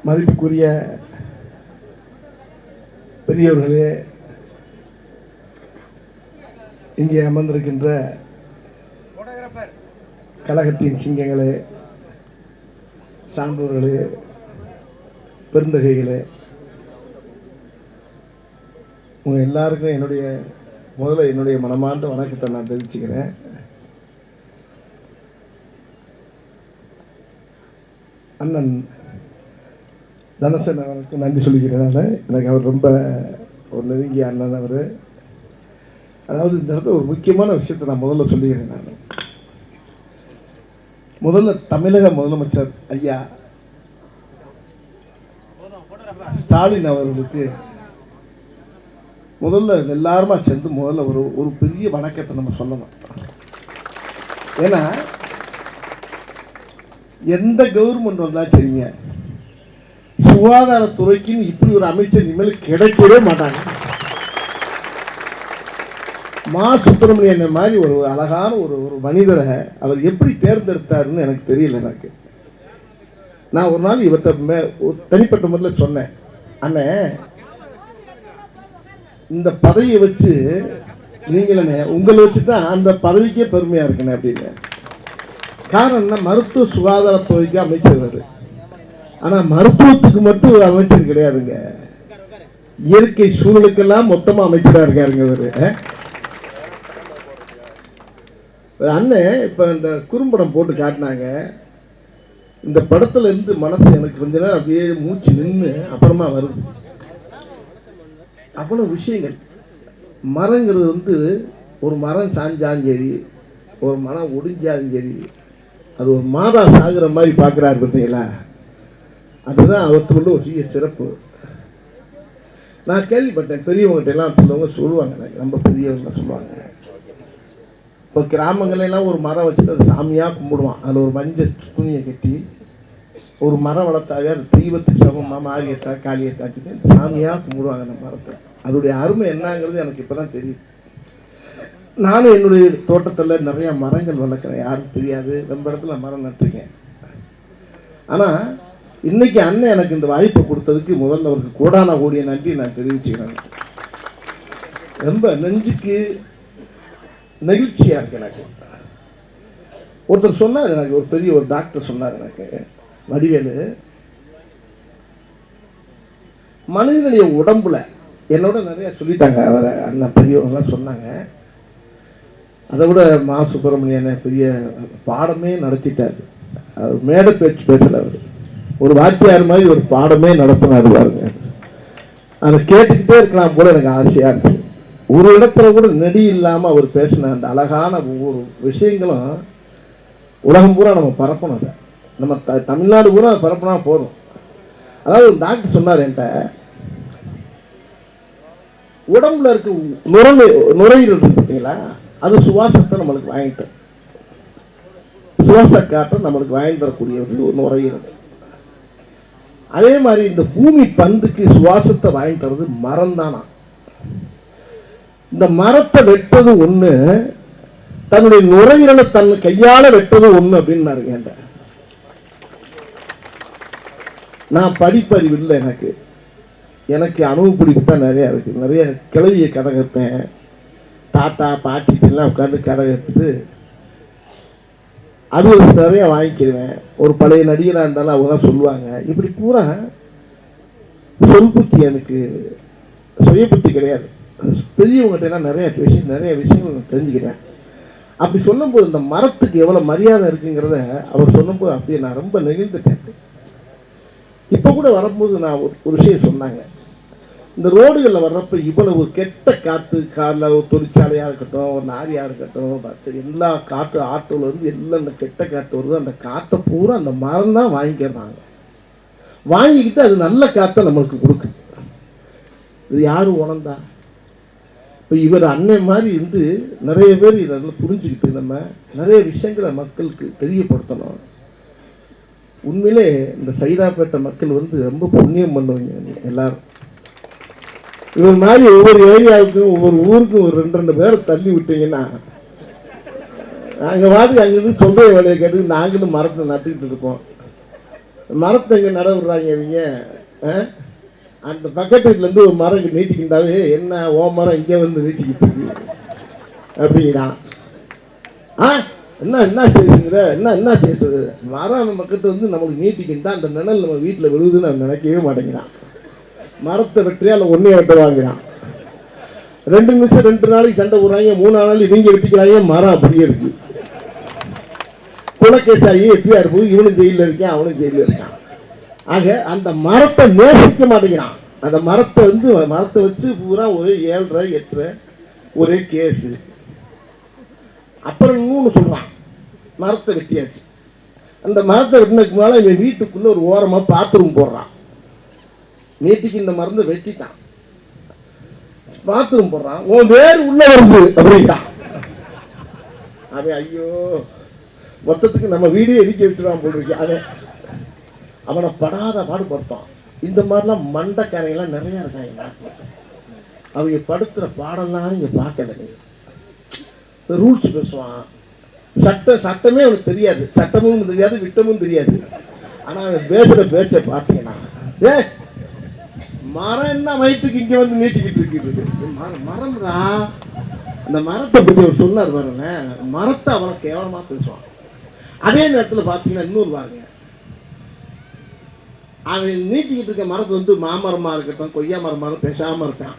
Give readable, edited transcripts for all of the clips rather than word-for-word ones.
மதிப்புக்குரிய பெரியவர்களே, இங்கே அமர்ந்திருக்கின்ற கழகத்தின் சிங்கங்களே, சான்றோர்களே, பெருந்தகைகளே, உங்கள் எல்லாருக்கும் என்னுடைய மனமார்ந்த வணக்கத்தை நான் தெரிவிச்சுக்கிறேன். அண்ணன் தனசன் அவருக்கு நன்றி சொல்லிக்கிறேன். எனக்கு அவர் ரொம்ப ஒரு நெருங்கிய அண்ணன் அவர். அதாவது இந்த இடத்துல ஒரு முக்கியமான விஷயத்தை நான் முதல்ல சொல்லிக்கிறேன். நான் முதல்ல தமிழக முதலமைச்சர் ஐயா ஸ்டாலின் அவர்களுக்கு முதல்ல எல்லாருமா சேர்ந்து முதல்ல ஒரு பெரிய வணக்கத்தை நம்ம சொல்லணும். ஏன்னா எந்த கவர்மெண்ட் வந்தால் சரிங்க, சுகாதாரத்துறைக்குன்னு இப்படி ஒரு அமைச்சர் இனிமேல் கிடைக்கவே மாட்டாங்க. மா சுப்பிரமணியன் மாதிரி ஒரு அழகான ஒரு மனிதரை அவர் எப்படி தேர்ந்தெடுத்தாருன்னு எனக்கு தெரியல. நான் ஒரு நாள் இவர்கிட்ட தனிப்பட்ட முறையில் சொன்னேன், அண்ணன் இந்த பதவியை வச்சு நீங்களே உங்களை வச்சு தான் அந்த பதவிக்கே பெருமையாக இருக்குண்ணே அப்படின்னு. காரணம் என்ன, மருத்துவ சுகாதாரத்துறைக்கு அமைச்சர். ஆனால் மருத்துவத்துக்கு மட்டும் ஒரு அமைச்சர் கிடையாதுங்க, இயற்கை சூழலுக்கெல்லாம் மொத்தமாக அமைச்சராக இருக்காருங்க அவர். அண்ணன் இப்போ இந்த குறும்படம் போட்டு காட்டினாங்க. இந்த படத்துல இருந்து மனசு எனக்கு கொஞ்ச நேரம் அப்படியே மூச்சு நின்று அப்புறமா வருது. அவ்வளோ விஷயங்கள். மரங்கிறது ஒரு மரம் சாஞ்சாலும் சரி, ஒரு மரம் ஒடிஞ்சாலும் சரி, அது ஒரு மாதா சாகுற மாதிரி பார்க்குறாரு பார்த்தீங்களா, அதுதான் அவருக்குள்ள ஒரு சிறிய சிறப்பு. நான் கேள்விப்பட்டேன், பெரியவங்ககிட்ட எல்லாம் சிலவங்க சொல்லுவாங்க, எனக்கு ரொம்ப பெரியவங்க சொல்லுவாங்க, இப்போ கிராமங்களெல்லாம் ஒரு மரம் வச்சுட்டு அது சாமியாக கும்பிடுவான். அதில் ஒரு மஞ்சள் துணியை கட்டி ஒரு மரம் வளர்த்தாவே அது தெய்வத்துக்கு சமமாக மாரியத்தா காளியத்தாக்கிட்டு சாமியாக கும்பிடுவாங்க அந்த மரத்தை. அதோடைய அருமை என்னங்கிறது எனக்கு இப்போ தான் தெரியுது. நானும் என்னுடைய தோட்டத்தில் நிறையா மரங்கள் வளர்க்குறேன், யாரும் தெரியாது, ரொம்ப இடத்துல மரம் நட்டுருக்கேன். ஆனால் இன்றைக்கி அண்ணன் எனக்கு இந்த வாய்ப்பை கொடுத்ததுக்கு முதல்ல அவருக்கு கோடான கோடிய நன்றி நான் தெரிவிச்சுக்கிறேன். ரொம்ப நெஞ்சுக்கு நெகிழ்ச்சியாக இருக்கு எனக்கு. ஒருத்தர் சொன்னார், எனக்கு ஒரு பெரிய ஒரு டாக்டர் சொன்னார் எனக்கு, வடிவேலு, மனிதனுடைய உடம்புல என்னோட நிறைய சொல்லிட்டாங்க அவரை அண்ணன் பெரியவங்களாம் சொன்னாங்க. அதை விட மா சுப்பிரமணியன் பெரிய பாடமே நடத்திட்டார். அவர் மேடை பேச்சு பேசல, அவர் ஒரு வாத்தியார் மாதிரி ஒரு பாடமே நடத்தினார் பாருங்க. அதை கேட்டுக்கிட்டே இருக்கலாம் போல எனக்கு ஆசையாக இருந்துச்சு. ஒரு இடத்துல கூட நெடி இல்லாமல் அவர் பேசின அந்த அழகான ஒவ்வொரு விஷயங்களும் உலகம் பூரா நம்ம பரப்பணும். அதை நம்ம தமிழ்நாடு பூரா பரப்புனா போதும். அதாவது ஒரு டாக்டர் சொன்னார் என்கிட்ட, உடம்புல இருக்க நுரையீரல் இருக்கு பார்த்தீங்களா, அது சுவாசத்தை நம்மளுக்கு வாங்கிட்டு, சுவாச காற்றை நம்மளுக்கு வாங்கி தரக்கூடியது ஒரு நுரையீரல். அதே மாதிரி இந்த பூமி பந்துக்கு சுவாசத்தை வாங்கி தரது மரம் தானா. இந்த மரத்தை வெட்டது ஒன்று, தன்னுடைய நுரையீரலை தன் கையால் வெட்டது ஒன்று அப்படின்னாரு என்கிட்ட. நான் படிப்பறிவு இல்லை, எனக்கு அனுபவப்பிடிப்பு தான் நிறையா இருக்குது. நிறைய கிளவியை கதை கற்பேன், தாத்தா பாட்டிட்டெல்லாம் உட்காந்து கதை கற்றுட்டு அது ஒரு நிறையா வாங்கிக்கிடுவேன். ஒரு பழைய நடிகராக இருந்தாலும் அவங்க தான் சொல்லுவாங்க. இப்படி பூரா சொல் புத்தி, எனக்கு சுய புத்தி கிடையாது. பெரியவங்ககிட்ட நிறைய விஷயங்கள் நான் தெரிஞ்சுக்கிறேன். அப்படி சொல்லும்போது இந்த மரத்துக்கு எவ்வளோ மரியாதை இருக்குங்கிறத அவர் சொல்லும்போது அப்படியே நான் ரொம்ப நெகிழ்ந்துட்டேன். இப்போ கூட வரும்போது நான் ஒரு விஷயம் சொன்னாங்க, இந்த ரோடுகளில் வர்றப்ப இவ்வளவு கெட்ட காற்று, காரில் ஒரு தொழிற்சாலையாக இருக்கட்டும், ஒரு லாரியாக இருக்கட்டும், எல்லா காற்று ஆட்டோவில் எல்லாம் இந்த கெட்ட காற்று வருது. அந்த காற்றை பூரா அந்த மரம் தான் வாங்கிக்கிறாங்க. வாங்கிக்கிட்டு அது நல்ல காற்றை நம்மளுக்கு கொடுக்குது. இது யாரும் உணர்ந்தா? இப்போ இவர் அண்ணன் மாதிரி நிறைய பேர் இதெல்லாம் புரிஞ்சுக்கிட்டு நம்ம நிறைய விஷயங்களை மக்களுக்கு தெரியப்படுத்தணும். உண்மையிலே இந்த சைதாப்பேட்டை மக்கள் ரொம்ப புண்ணியம் பண்ணுவீங்க எல்லாரும். இவர் மாதிரி ஒவ்வொரு ஏரியாவுக்கும் ஒவ்வொரு ஊருக்கும் ஒரு 2 பேரை தள்ளி விட்டீங்கன்னா நாங்கள் வாட்டுக்கு அங்கிருந்து சொல்கிற வேலையை கேட்டு நாங்களும் மரத்தை நட்டுக்கிட்டு இருக்கோம். மரத்தை இங்கே நட விடுறாங்க இவங்க. அந்த பக்கத்து வீட்டிலேருந்து ஒரு மரம் இங்கே நீட்டிக்கிட்டாவே என்ன ஓ மரம் இங்கே வந்து நீட்டிக்கிட்டு இருக்கு அப்படிங்கிறான். என்ன செய்யுங்கிற என்ன செய்யுது மரம் நம்ம கிட்ட வந்து நமக்கு நீட்டிக்கிட்டா அந்த நிழல் நம்ம வீட்டில் விழுதுன்னு அவன் நினைக்கவே மாட்டேங்கிறான். மரத்தை வெற்றியா இல்லை ஒன்றே வெட்ட வாங்கிறான். 2 நிமிஷம் 2 நாளைக்கு சண்டை போடுறாங்க, 3 நாள் இவங்க வெட்டிக்கிறாங்க, மரம் அப்படியே இருக்கு. குலக்கேசாயி எப்படியா இருப்போது, இவனும் ஜெயிலில் இருக்கான் அவனும் ஜெயிலில் இருக்கான். ஆக அந்த மரத்தை நேசிக்க மாட்டேங்கிறான். அந்த மரத்தை வச்சு பூரா ஒரே 7.5 8 ஒரே கேஸு. அப்புறம் இன்னொன்று சொல்கிறான், மரத்தை வெட்டியாச்சு. அந்த மரத்தை வெட்டினதுக்கு மேலே இவன் வீட்டுக்குள்ளே ஒரு ஓரமாக பாத்ரூம் போடுறான். நீட்டிக்கு இந்த மரத்தை வெட்டிட்டான், பாத்ரூம் போடுறான். உன் வேறு உள்ள வருது அப்படின்ட்டான். அவன் ஐயோ மொத்தத்துக்கு நம்ம வீடியோ எடிக்க வச்சுருவான் போட்டிருக்கேன். அவனை படாத பாடுபடுத்தான். இந்த மாதிரிலாம் மண்டைக்காரைகள்லாம் நிறையா இருக்காங்க நாட்டில். அவங்க படுத்துகிற பாடலாம் நீங்கள் பார்க்கல. ரூல்ஸ் பேசுவான், சட்டமே அவனுக்கு தெரியாது, சட்டமும் தெரியாது விட்டமும் தெரியாது. ஆனால் அவன் பேசுகிற பேச்சை பார்த்தீங்கன்னா மரம் என்ன வயிற்றுக்கு இங்கே வந்து நீட்டிக்கிட்டு இருக்குது. மரம்ரா, அந்த மரத்தை பற்றி அவர் சொன்னார் பாருங்க, மரத்தை அவனை கேவலமாக பேசுவான். அதே நேரத்தில் பார்த்தீங்கன்னா இன்னொரு பாருங்க, அவன் நீட்டிக்கிட்டு இருக்க மரத்து வந்து மாமரமாக இருக்கட்டும் கொய்யா மரமாக பேசாமல் இருக்கான்.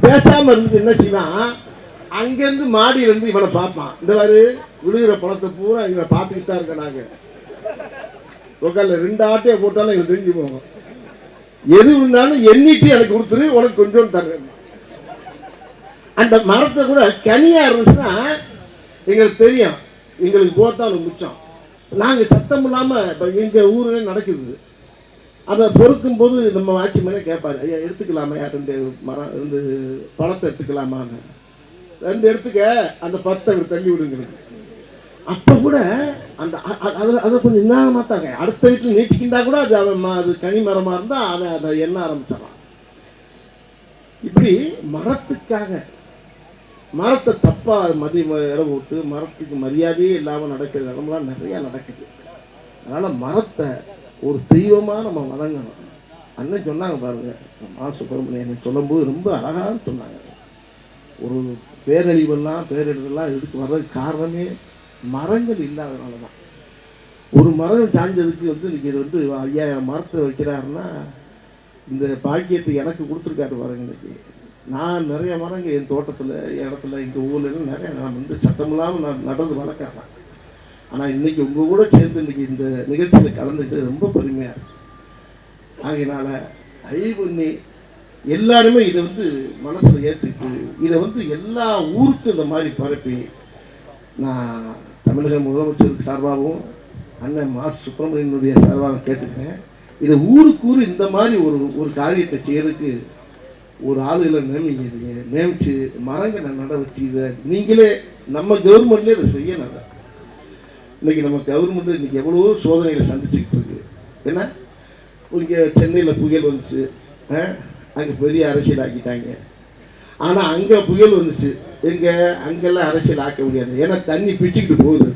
பேசாமல் இருந்து என்ன செய்வான், அங்கேருந்து மாடியிலேருந்து இவனை பார்ப்பான். இந்த மாதிரி விழுகிற பழத்தை பூரா இவனை பார்த்துக்கிட்டு தான் இருக்க. நாங்கள் உக்கால 2 ஆட்டையை போட்டாலும் எங்களுக்கு தெரிஞ்சு போவோம். எது இருந்தாலும் எண்ணிட்டு எனக்கு கொடுத்துரு, உனக்கு கொஞ்சம் தரேன். அந்த மரத்தை கூட கனியாக இருந்துச்சுன்னா எங்களுக்கு தெரியும், எங்களுக்கு போட்டாலும் மிச்சம். நாங்கள் சத்தம் இல்லாமல் இப்போ எங்கள் ஊரில் நடக்குது. அதை பொறுக்கும் போது நம்ம வாட்ச்மேனே கேட்பார், ஐயா எடுத்துக்கலாமா, 2 மரம் 2 பழத்தை எடுத்துக்கலாமான்னு. 2 எடுத்துக்க, அந்த 10 அவர் தள்ளி விடுங்கிறது. அப்போ கூட அந்த அதை கொஞ்சம் நிதானமாக தாங்க. அடுத்த வீட்டில் நீட்டிக்கிட்டா கூட அது அது கனி மரமாக இருந்தால் அவன் அதை எண்ண ஆரம்பிச்சிடறான். இப்படி மரத்துக்காக மரத்தை தப்பாக இடம் விட்டு மரத்துக்கு மரியாதையே இல்லாமல் நடக்கிற இடம்லாம் நிறையா நடக்குது. அதனால் மரத்தை ஒரு தெய்வமாக நம்ம வணங்கணும். அன்னைக்கு சொன்னாங்க பாருங்க, மா சுப்பிரமணியன் சொல்லும்போது ரொம்ப அழகாக சொன்னாங்க. ஒரு பேரழிவெல்லாம் இதுக்கு வர்றதுக்கு காரணமே மரங்கள் இல்லாதனால தான். ஒரு மரம் சாய்ஞ்சதுக்கு வந்து இன்றைக்கி வந்து 5000 மரத்தை வைக்கிறாருன்னா இந்த பாக்கியத்தை எனக்கு கொடுத்துருக்காரு பாருங்க. இன்றைக்கி நான் நிறைய மரங்கள் என் தோட்டத்தில் இடத்துல எங்கள் ஊர்லாம் நிறைய நான் வந்து சத்தமில்லாமல் நான் நடந்து வளர்க்குறேன். ஆனால் இன்றைக்கி உங்கள் கூட சேர்ந்து இன்றைக்கி இந்த நிகழ்ச்சியில் கலந்துக்கிட்டு ரொம்ப பெருமையாக இருக்குது. ஆகையினால் பண்ணி எல்லாருமே இதை வந்து மனசில் ஏற்றுக்கிட்டு இதை வந்து எல்லா ஊருக்கும் இந்த மாதிரி பரப்பி, நான் தமிழக முதலமைச்சர் சார்பாகவும் அண்ணன் மா சுப்பிரமணியனுடைய சார்பாக கேட்டுக்கிறேன். இதை ஊருக்கு இந்த மாதிரி ஒரு காரியத்தை செய்யறதுக்கு ஒரு ஆளுகளை நியமிச்சு மரங்களை நட வச்சு இதை நீங்களே நம்ம கவர்மெண்ட்லேயே இதை செய்யணும். அதை இன்றைக்கி நம்ம கவர்மெண்ட்டு இன்றைக்கி எவ்வளவோ சோதனைகளை சந்திச்சுக்கிட்டு இருக்கு. ஏன்னா இங்கே சென்னையில் புயல் வந்துச்சு, அங்கே பெரிய அரசியல் ஆக்கிட்டாங்க. ஆனால் அங்கே புயல் வந்துச்சு, அங்கெல்லாம் அரசியல் ஆக்க முடியாது. ஏன்னா தண்ணி பிச்சுக்கிட்டு போகுது.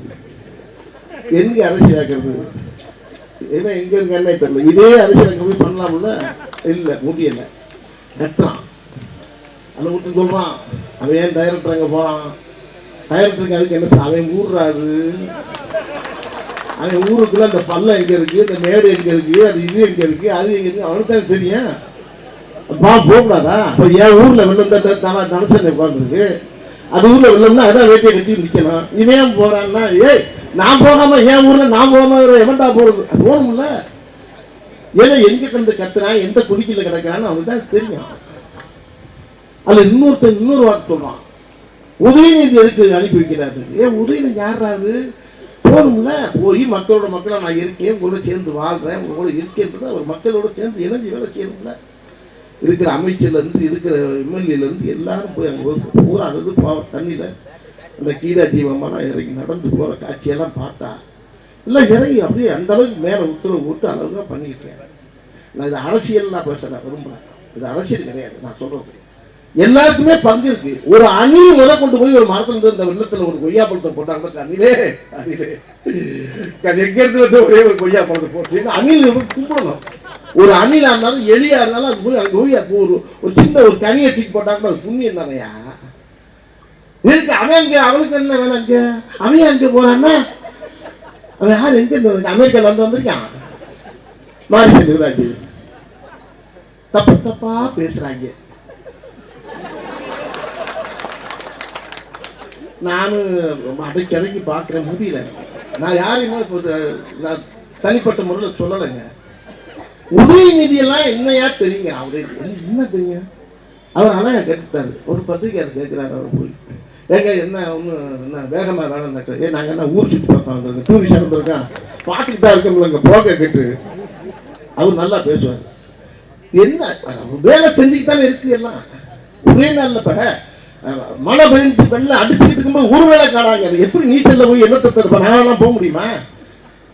எங்கே அரசியல் ஆக்கிறது? ஏன்னா எங்கே இருக்கானே தெரியல. இதே அரசியல் அங்கே போய் பண்ணலாம்ல, இல்லை முடியலை. கட்டுறான், அதை விட்டு சொல்கிறான். அவன் ஏன் டைரக்டர் அங்கே போகிறான்? டைரக்டருக்கு அதுக்கு என்ன, அவன் ஊர்றாரு. அவன் ஊருக்குள்ளே அந்த பள்ளம் எங்கே இருக்குது, இந்த மேடு எங்கே இருக்குது, அது இது எங்கே இருக்குது, அது எங்கே இருக்குது, அவனுக்கு தான் தெரியும். போகக்கூடாதா? இப்போ என் ஊரில் வெள்ளம் தான் தனசனை உட்காந்துருக்கு, அது ஊரில் வெள்ளம்னா அதான் வேட்டையை கட்டி நிற்கணும். இவன் போகிறான்னா, நான் போகாமல் என் ஊரில் நான் போகாமல் எவன்டா போகிறது? போகணும்ல. ஏன்னா எங்கே கண்டு கத்துறான், எந்த குடிக்கையில் கிடக்கிறான்னு அவனுக்கு தான் தெரியும். அதில் இன்னொரு வார்த்தை சொல்கிறான், உதயநிதி எதுக்கு அனுப்பி வைக்கிறாரு? உதயநிதி யாராரு? போகணும்ல. போய் மக்களாக நான் இருக்கேன், உங்களோட சேர்ந்து வாழ்கிறேன், உங்க கூட இருக்கேன்றது அவர் மக்களோட சேர்ந்து இணைஞ்சு வேலை செய்யணும்ல. இருக்கிற அமைச்சர்லேருந்து இருக்கிற எம்எல்ஏலேருந்து எல்லாரும் போய் அங்கே பூரா அதாவது தண்ணியில் அந்த கீதா ஜீவம்மாலாம் இறங்கி நடந்து போகிற காட்சியெல்லாம் பார்த்தா எல்லாம் இறங்கி அப்படியே அந்த அளவுக்கு மேலே உத்தரவு போட்டு அளவுக்காக பண்ணிக்கிட்டேன். நான் இது அரசியல்லாம் பேசுகிறேன், விரும்புகிறேன். இது அரசியல் கிடையாது நான் சொல்கிறது. எல்லாருக்குமே பங்கு இருக்கு. ஒரு அணில் முத கொண்டு போய் ஒரு மரத்துல இருந்து இந்த வெள்ளத்துல ஒரு கொய்யா பழத்தை போட்டாங்க, அணிலே அணிலே எங்க இருந்து வந்து ஒரே ஒரு கொய்யா பழத்தை போட்டு அணில் கும்பிடணும். ஒரு அணிலா இருந்தாலும் எலியா இருந்தாலும் அது போய் அங்கே போய் ஒரு சின்ன ஒரு கனியை தூக்கி போட்டாங்கன்னா அது புண்ணியம் தானையா. இதுக்கு அவன் அங்கே அவனுக்கு என்ன வேணும், அங்கே அவன் அங்கே போறான்னா அவன் யார் எங்க இருந்து அமெரிக்காவில் வந்திருக்கான் மாரி செல்வராஜ். தப்பு தப்பா பேசுறாங்க. நானும் அடைக்கடைக்கு பார்க்குறேன், முடியல. நான் யாரையுமே இப்போ நான் தனிப்பட்ட முறையில் சொல்லலைங்க. உதயநிதியெல்லாம் என்னையா தெரியுங்க, அவரே என்ன தெரியும். அவர் அழகா கேட்டுட்டாரு. ஒரு பத்திரிக்கையார் கேட்குறாரு அவர் போய், ஏங்க என்ன ஒன்று என்ன வேகமாக வேலை நடக்குது, நாங்கள் என்ன ஊர் சுற்றி பார்த்தா வந்துருக்கோம், டூரிஸ்டாக இருந்திருக்கோம், பார்த்துக்கிட்டு தான் இருக்கோம்லங்க போக கேட்டு. அவர் நல்லா பேசுவார். என்ன வேலை செஞ்சுக்கிட்டு தானே இருக்கு எல்லாம். ஒரே நாளில் இப்போ மழை பெஞ்சு வெள்ளம் அடிச்சுக்கிட்டு இருக்கும்போது ஒரு வேலை காணாங்க. அது எப்படி நீச்சலில் போய் என்னத்தை தருப்பேன், நாங்களாம் போக முடியுமா?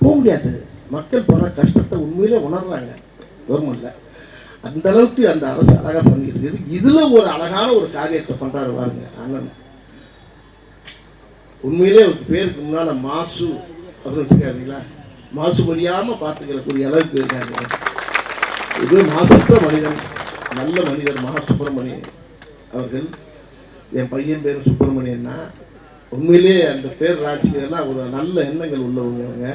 போக முடியாது. மக்கள் போகிற கஷ்டத்தை உண்மையிலே உணர்றாங்க கவர்மெண்ட்ல. அந்த அளவுக்கு அந்த அரசு அழகாக பண்ணிட்டு இருக்குது. இதில் ஒரு அழகான ஒரு காரியத்தை பண்ணுறாரு பாருங்க அண்ணன். உண்மையிலே ஒரு பேருக்கு முன்னால் மாசு அப்படின்னு வச்சுக்காருங்களா, மாசு முடியாமல் பார்த்துக்கிறக்கூடிய அளவுக்கு இருக்காங்க. இது மாசற்ற மனிதன், நல்ல மனிதர் மகா சுப்பிரமணியன் அவர்கள். என் பையன் பேர் சுப்பிரமணியன்னா உண்மையிலே அந்த பேர் ராஜ்கீயெல்லாம் ஒரு நல்ல எண்ணங்கள் உள்ளவங்க அவங்க.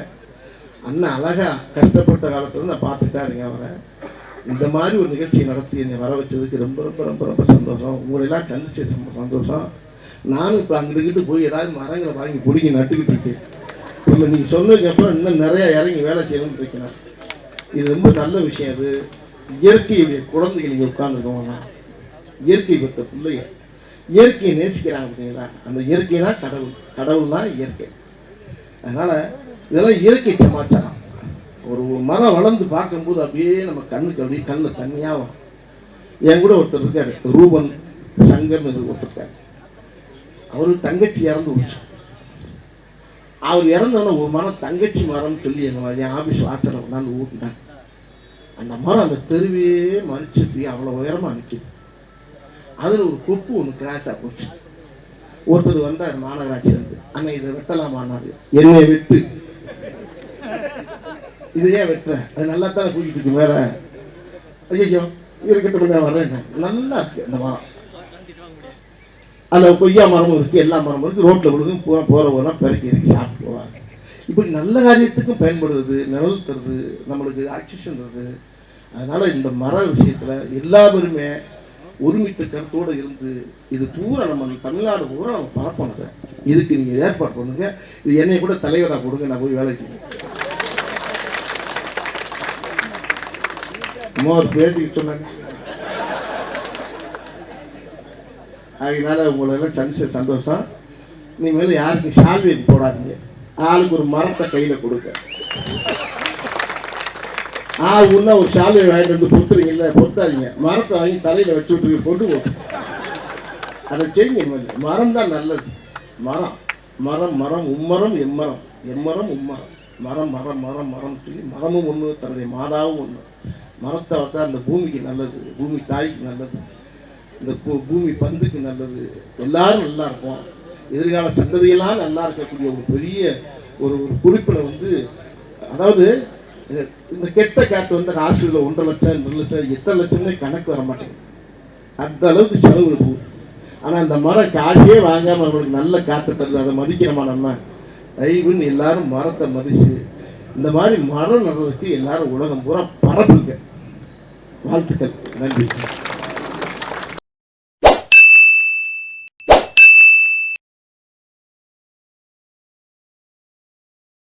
அண்ணன் அழகா கஷ்டப்பட்ட காலத்தில் நான் பார்த்துட்டாருங்க அவரை. இந்த மாதிரி ஒரு நிகழ்ச்சி நடத்தி என்னை வர வச்சதுக்கு ரொம்ப ரொம்ப ரொம்ப ரொம்ப சந்தோஷம். உங்களெல்லாம் சந்திச்சு சந்தோஷம். நானும் இப்போ அங்கிட்டு போய் ஏதாவது மரங்களை வாங்கி பிடிங்கி நட்டுக்கிட்டு இருக்கேன். இப்போ நீங்கள் சொன்னதுக்கு அப்புறம் இன்னும் நிறையா இறங்கி வேலை செய்யணும்னு இருக்கேன். இது ரொம்ப நல்ல விஷயம். அது இயற்கையுடைய குழந்தைகள் இங்கே உட்காந்துருக்கோம்னா, இயற்கை பெற்ற பிள்ளைகள் இயற்கையை நேசிக்கிறாங்க பார்த்தீங்களா. அந்த இயற்கைனா கடவுள், கடவுள் தான் இயற்கை. அதனால் இதெல்லாம் இயற்கை சமாச்சாரம். ஒரு மரம் வளர்ந்து பார்க்கும்போது அப்படியே நம்ம கண்ணுக்கு அப்படியே கண்ணில் தண்ணியாக வரும். என் கூட ஒருத்தர் இருக்கார், ரூபன் சங்கர்னு ஒருத்தர் இருக்கார். அவருக்கு தங்கச்சி இறந்து போச்சு. அவர் இறந்தோன்னா ஒரு மரம் தங்கச்சி மரம்னு சொல்லி என் ஆஃபீஸ் வாசலை கொண்டாந்து ஊட்டினாங்க. அந்த மரம் அந்த தெருவே மறிச்சு போய் அவ்வளோ உயரமாக நிற்கிது. அதில் ஒரு கொப்பு ஒன்று கிராஸாக போச்சு. ஒருத்தர் வந்தார் மாநகராட்சி வந்து, அண்ணன் இதை வெட்டலாமான்னாரு. என்னை வெட்டு, இதையே வெட்டுறேன், அது நல்லா தானே கூட்டிகிட்டு இருக்கு மேலே. ஐயோ இருக்கட்டும் நான் வர்றேன். நல்லா இருக்கு அந்த மரம். அதில் கொய்யா மரமும் இருக்குது, எல்லா மரமும் இருக்குது. ரோட்டில் விழுந்து போகிற போனால் பெருக்கி இறக்கி சாப்பிட்டு போவாங்க. இப்படி நல்ல காரியத்துக்கும் பயன்படுறது, நிழல் தருது, நம்மளுக்கு ஆக்சிஜன் தருது. அதனால் இந்த மர விஷயத்தில் எல்லாருமே ஒருமித்த கருத்தோடு இருந்து இது பூரா நம்ம தமிழ்நாடு பூரா நம்ம பரப்பனதை. இதுக்கு நீங்கள் ஏற்பாடு பண்ணுங்க. இது என்னை கூட தலைவராக போடுங்க, நான் போய் வேலை செய்யணும். ஒரு பேருக்கு சொன்னாங்க. அதனால உங்களெல்லாம் சந்திச்ச சந்தோஷம். இனிமேல் யாருக்கு சால்வை போடாதீங்க, ஆளுக்கு ஒரு மரத்தை கையில் கொடுங்க. உன்னா ஒரு சால்வை வாங்கிட்டு வந்து பொத்துறீங்கல்ல, பொத்தாதீங்க, மரத்தை வாங்கி தலையில் வச்சு விட்டுருங்க, கொண்டு போட்டு அதை செய்யுங்க. மரம் தான் நல்லது. மரம் மரம் மரம் உம்மரம் எம்மரம், எம்மரம் உம்மரம், மரம் மரம் மரம் மரம் சொல்லி மரமும் ஒன்று, தன்னுடைய மாதாவும் ஒன்று. மரத்தை வளர்த்தா அந்த பூமிக்கு நல்லது, பூமி தாய்க்கு நல்லது, இந்த பூமி பந்துக்கு நல்லது. எல்லாரும் நல்லா இருக்கும். எதிர்கால சந்ததியெல்லாம் நல்லா இருக்கக்கூடிய ஒரு பெரிய ஒரு குறிப்பில் வந்து, அதாவது இந்த கெட்ட காற்று வந்து ஹாஸ்பிட்டலில் 1.5 லட்சம் 2 லட்சம் 8 லட்சம்னே கணக்கு வர மாட்டேங்குது. அந்த அளவுக்கு செலவு போகும். ஆனால் அந்த மரம் காசே வாங்காமல் நம்மளுக்கு நல்ல காற்று தருது. அதை மதிக்கிறோமா நம்ம? தயவுன்னு எல்லாரும் மரத்தை மதித்து இந்த மாதிரி மரம் நடுறதுக்கு எல்லாரும் உலகம் பூரா பரப்புங்க. வாழ்த்துக்கள். நன்றி.